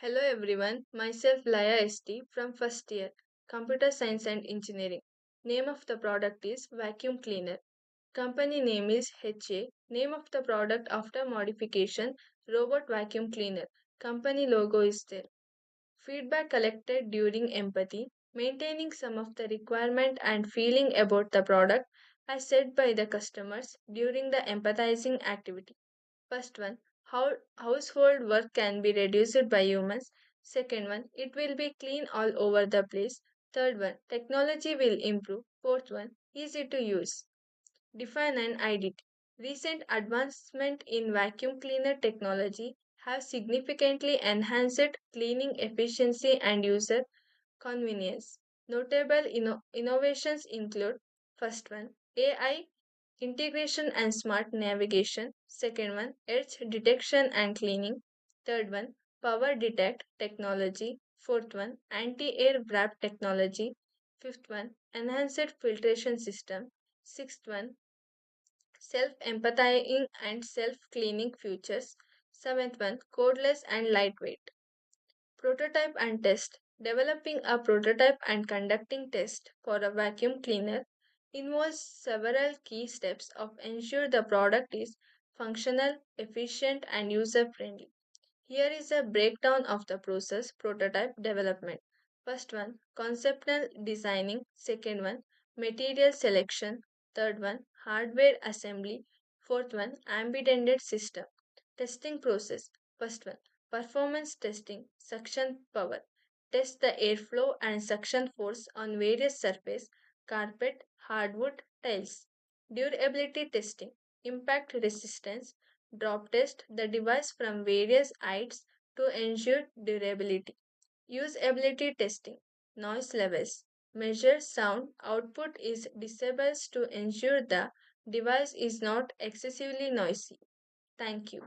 Hello everyone, myself LAYA ST from first year, Computer Science and Engineering. Name of the product is vacuum cleaner. Company name is HA. Name of the product after modification robot vacuum cleaner. Company logo is there. Feedback collected during empathy, maintaining some of the requirement and feeling about the product as said by the customers during the empathizing activity. First one, how household work can be reduced by humans. Second one, it will be clean all over the place. Third one, technology will improve. Fourth one, easy to use. Define an identity. Recent advancement in vacuum cleaner technology have significantly enhanced cleaning efficiency and user convenience. Notable innovations include first one, AI integration and smart navigation. Second one, edge detection and cleaning. Third one, power detect technology. Fourth one, anti-air wrap technology. Fifth one, enhanced filtration system. Sixth one, self-empathizing and self-cleaning features. Seventh one, codeless and lightweight. Prototype and test. Developing a prototype and conducting tests for a vacuum cleaner involves several key steps of ensure the product is functional, efficient, and user friendly. Here is a breakdown of the process prototype development. First one, conceptual designing. Second one, material selection. Third one, hardware assembly. Fourth one, ambidextrous system. Testing process. First one, performance testing, suction power. Test the airflow and suction force on various surface, carpet, hardwood, tiles. Durability testing, impact resistance. Drop test the device from various heights to ensure durability. Usability testing, noise levels. Measure sound output is decibels to ensure the device is not excessively noisy. Thank you.